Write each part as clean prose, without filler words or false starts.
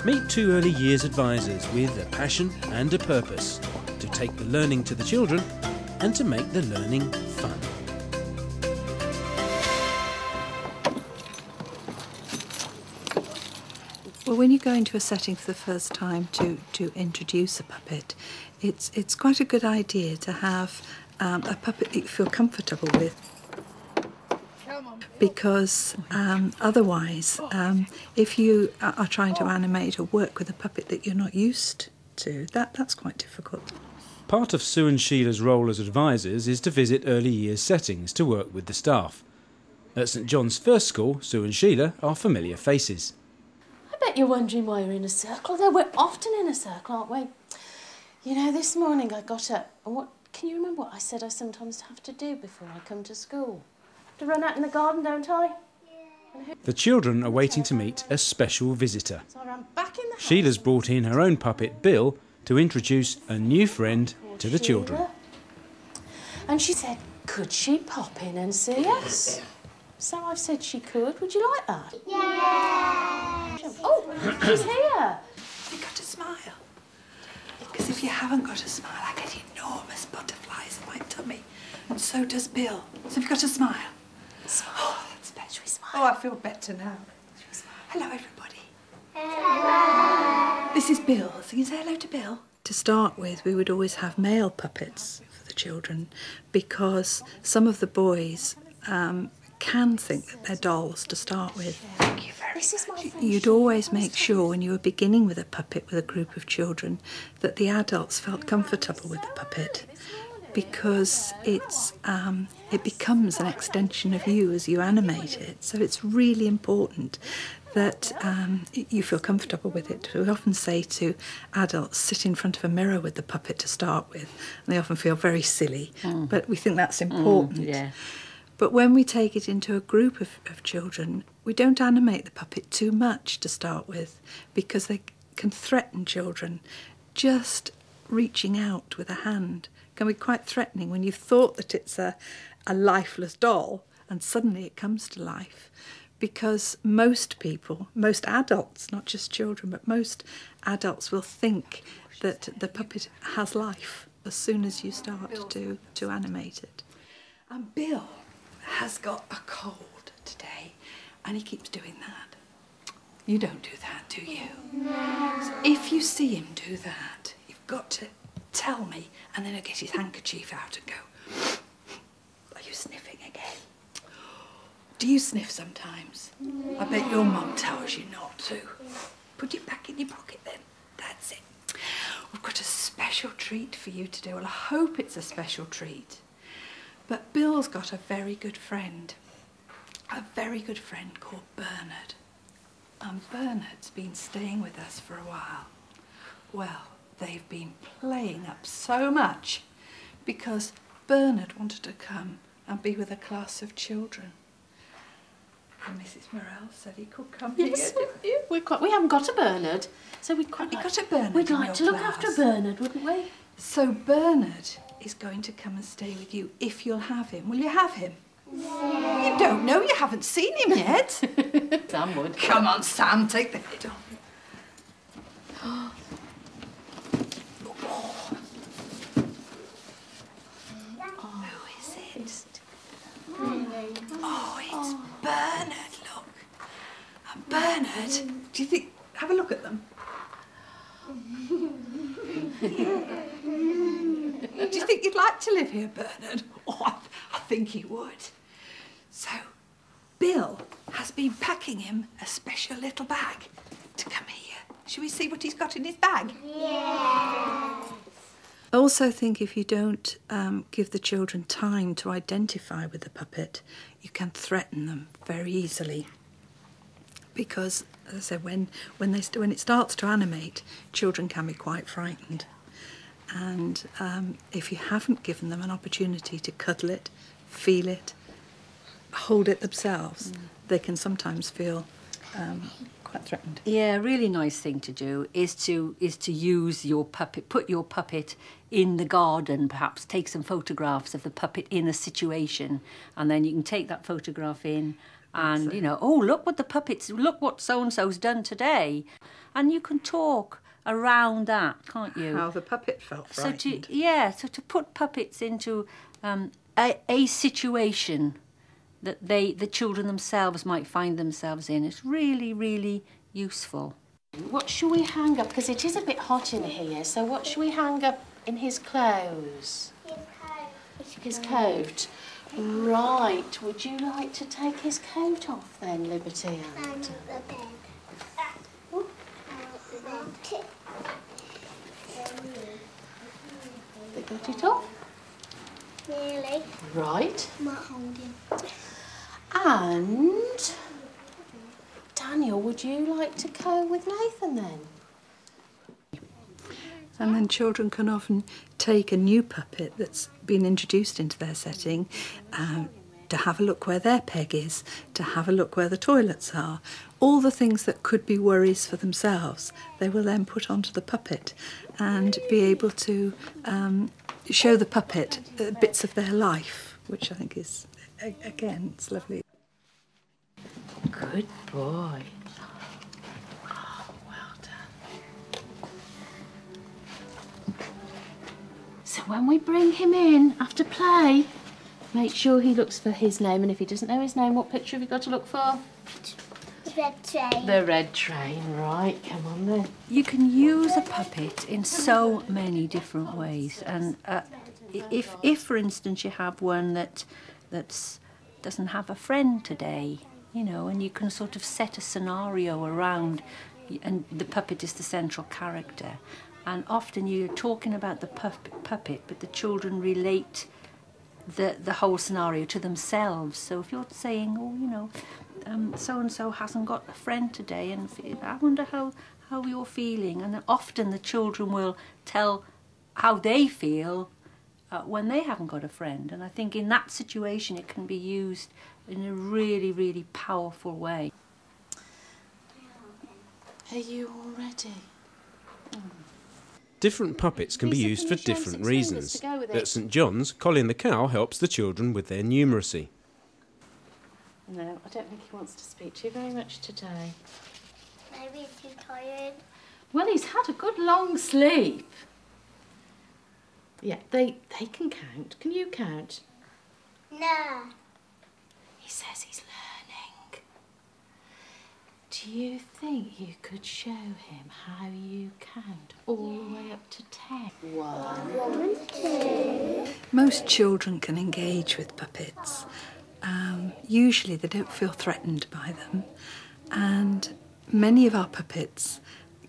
Meet two early years advisors with a passion and a purpose to take the learning to the children and to make the learning fun. Well, when you go into a setting for the first time to introduce a puppet, it's quite a good idea to have a puppet that you feel comfortable with. Because otherwise, if you are trying to animate or work with a puppet that you're not used to, that's quite difficult. Part of Sue and Sheila's role as advisors is to visit early years settings to work with the staff. At St John's First School, Sue and Sheila are familiar faces. I bet you're wondering why you're in a circle, though we're often in a circle, aren't we? You know, this morning I got up, and can you remember what I said I sometimes have to do before I come to school? To run out in the garden, don't I? Yeah. The children are waiting to meet a special visitor. So I ran back in the house. Sheila's brought in her own puppet, Bill, to introduce a new friend to the children. And she said, could she pop in and see us? So I've said she could. Would you like that? Yeah! Oh, she's here. You've got to smile. Because if you haven't got a smile, I get enormous butterflies in my tummy. And so does Bill. So you've got to smile. Smile. Oh, that's better. Should we smile? Oh, I feel better now. Hello, everybody. Hello. This is Bill. So you say hello to Bill. To start with, we would always have male puppets for the children because some of the boys can think that they're dolls to start with. Thank you very much. You'd always make sure when you were beginning with a puppet with a group of children that the adults felt comfortable with the puppet, because it becomes an extension of you as you animate it. So it's really important that you feel comfortable with it. We often say to adults, sit in front of a mirror with the puppet to start with, and they often feel very silly, but we think that's important. Yeah. But when we take it into a group of children, we don't animate the puppet too much to start with, because they can threaten children. Just reaching out with a hand can be quite threatening when you've thought that it's a lifeless doll and suddenly it comes to life. Because most people, most adults, not just children, but most adults will think that the puppet has life as soon as you start to animate it. And Bill has got a cold today and he keeps doing that. You don't do that, do you? No. So if you see him do that, you've got to tell me, and then he'll get his handkerchief out and go, are you sniffing again? Do you sniff sometimes? No. I bet your mum tells you not to. Put it back in your pocket then. That's it. We've got a special treat for you to do. Well, I hope it's a special treat. But Bill's got a very good friend called Bernard. And Bernard's been staying with us for a while. Well, they've been playing up so much because Bernard wanted to come and be with a class of children. And Mrs. Morell said he could come here. Yes, we haven't got a Bernard, so we'd quite like, got a Bernard. We'd like to look after Bernard, wouldn't we? So Bernard is going to come and stay with you if you'll have him. Will you have him? Yeah. You don't know, you haven't seen him yet. Sam would. Come on, Sam, take the lid off. Who is it? Oh, it's Bernard, look. And Bernard, do you think, have a look at them. Do you think you'd like to live here, Bernard? Oh, I think you would. So, Bill has been packing him a special little bag to come here. Shall we see what he's got in his bag? Yeah. I also think if you don't give the children time to identify with the puppet, you can threaten them very easily. Because, as I said, when it starts to animate, children can be quite frightened. And if you haven't given them an opportunity to cuddle it, feel it, hold it themselves, they can sometimes feel quite threatened. Yeah, a really nice thing to do is to use your puppet, put your puppet in the garden, perhaps take some photographs of the puppet in a situation, and then you can take that photograph in And, you know, oh, look what so-and-so's done today. And you can talk around that, can't you? How the puppet felt frightened. So to put puppets into a situation that the children themselves might find themselves in is really, really useful. What shall we hang up? Because it is a bit hot in here, so what shall we hang up in his clothes? His coat. Right, would you like to take his coat off then, Liberty? And the bed. They got it off? Nearly. Right. I'm not holding. And Daniel, would you like to go with Nathan then? And then children can often take a new puppet that's been introduced into their setting to have a look where their peg is, to have a look where the toilets are. All the things that could be worries for themselves, they will then put onto the puppet and be able to show the puppet bits of their life, which I think is, again, it's lovely. Good boy. Oh, well done. So when we bring him in after play, make sure he looks for his name, and if he doesn't know his name, what picture have you got to look for? The red train. The red train, right, come on then. You can use a puppet in so many different ways, and if for instance you have one that doesn't have a friend today, you know, and you can sort of set a scenario around, and the puppet is the central character, and often you're talking about the puppet, but the children relate the whole scenario to themselves. So if you're saying, oh, you know, so-and-so hasn't got a friend today, and I wonder how you're feeling, and often the children will tell how they feel when they haven't got a friend, and I think in that situation it can be used in a really, really powerful way. Are you all ready? Different puppets can be used for different reasons. At St John's, Colin the cow helps the children with their numeracy. No, I don't think he wants to speak to you very much today. Maybe he's too tired. Well, he's had a good long sleep. Yeah, they can count. Can you count? No. He says he's learning. Do you think you could show him how you count all the way up to 10? 1, 2. Most children can engage with puppets. Usually they don't feel threatened by them, and many of our puppets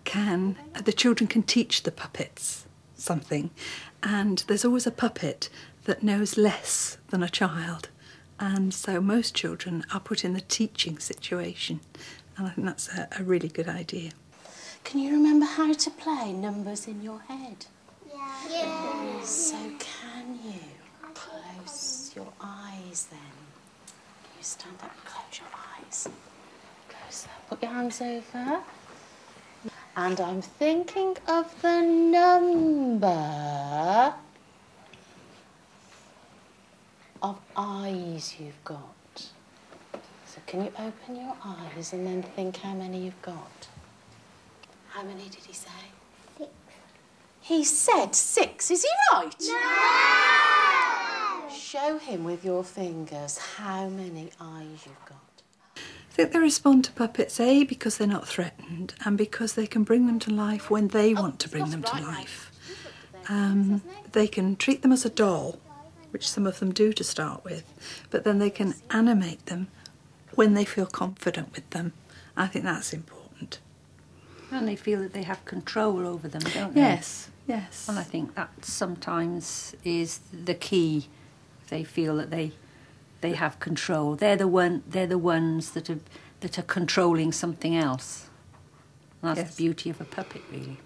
the children can teach the puppets something, and there's always a puppet that knows less than a child, and so most children are put in the teaching situation, and I think that's a really good idea. Can you remember how to play numbers in your head? Yeah. So can you close your eyes then? Can you stand up and close your eyes? Close them. Put your hands over. And I'm thinking of the number of eyes you've got. So can you open your eyes and then think how many you've got? How many did he say? 6. He said 6. Is he right? No! Show him with your fingers how many eyes you've got. I think they respond to puppets, A, because they're not threatened, and because they can bring them to life when they want to bring them to life. They can treat them as a doll, which some of them do to start with, but then they can animate them when they feel confident with them. I think that's important. And they feel that they have control over them, don't they? Yes, yes. And I think that sometimes is the key. They feel that they have control. They're the ones that are controlling something else. And that's the beauty of a puppet, really.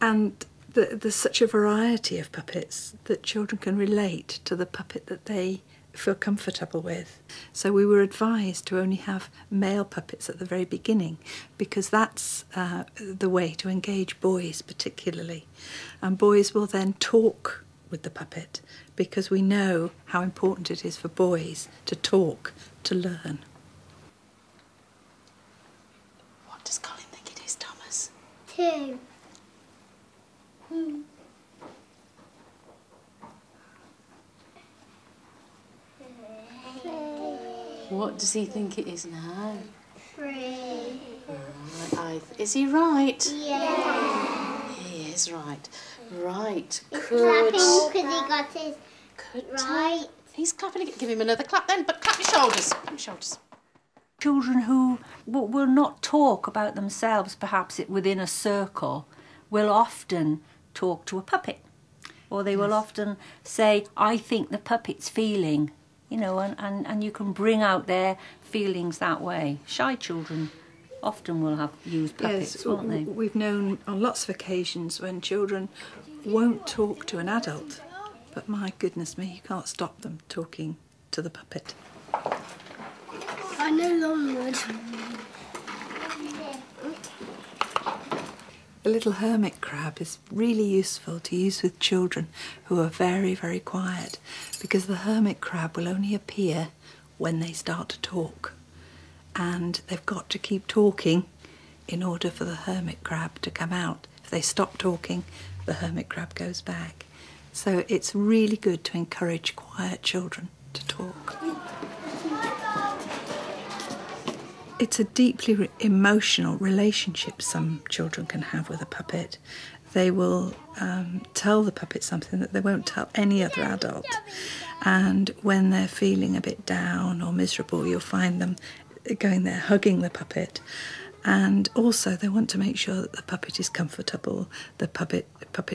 And there's such a variety of puppets that children can relate to the puppet that they feel comfortable with. So we were advised to only have male puppets at the very beginning, because that's the way to engage boys particularly. And boys will then talk with the puppet, because we know how important it is for boys to talk, to learn. 2. What does he think it is now? 3. Is he right? Yeah. He is right. Right. He's Good. clapping because he got his Good. right. He's clapping again. Give him another clap then, but clap your shoulders. Clap your shoulders. Children who will not talk about themselves, perhaps within a circle, will often talk to a puppet. Or they will often say, I think the puppet's feeling, you know, and you can bring out their feelings that way. Shy children often will have used puppets, won't they? We've known on lots of occasions when children won't talk to an adult, but my goodness me, you can't stop them talking to the puppet. I know Longwood. The little hermit crab is really useful to use with children who are very, very quiet, because the hermit crab will only appear when they start to talk. And they've got to keep talking in order for the hermit crab to come out. If they stop talking, the hermit crab goes back. So it's really good to encourage quiet children to talk. It's a deeply emotional relationship some children can have with a puppet. They will tell the puppet something that they won't tell any other adult. And when they're feeling a bit down or miserable, you'll find them going there hugging the puppet. And also they want to make sure that the puppet is comfortable, the puppet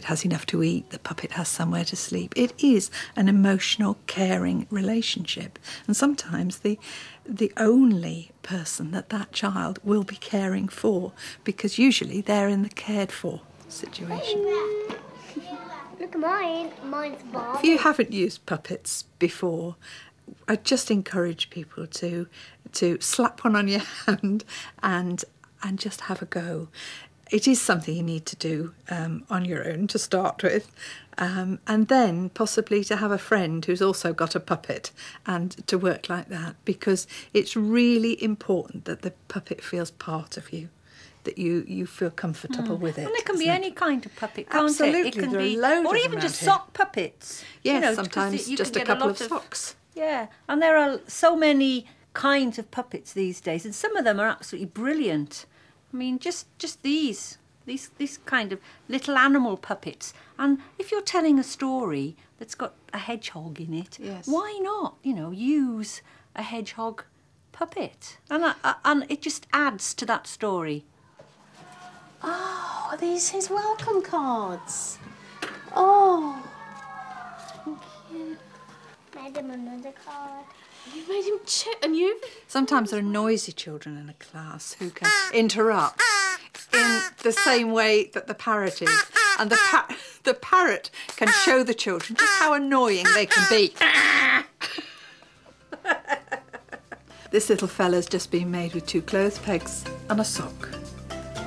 has enough to eat, the puppet has somewhere to sleep. It is an emotional, caring relationship. And sometimes the only person that child will be caring for, because usually they're in the cared for situation. Look at mine. Mine's Bob. If you haven't used puppets before, I just encourage people to slap one on your hand and just have a go. It is something you need to do on your own to start with, and then possibly to have a friend who's also got a puppet and to work like that, because it's really important that the puppet feels part of you, that you feel comfortable with it. And it can be any kind of puppet, can't Absolutely, it? It can there are be, loads or of even them just around here. sock puppets. Yes, you know, sometimes 'cause you just can a get couple lot of socks. Yeah, and there are so many kinds of puppets these days, and some of them are absolutely brilliant. I mean, just these kind of little animal puppets. And if you're telling a story that's got a hedgehog in it, Yes. why not, use a hedgehog puppet? And it just adds to that story. Oh, are these his welcome cards? Oh, thank you. Made him another card. You made him and you? Sometimes there are noisy children in a class who can interrupt in the same way that the parrot is. And the parrot can show the children just how annoying they can be. This little fella's just been made with 2 clothes pegs and a sock.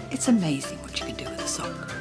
It's amazing what you can do with a sock.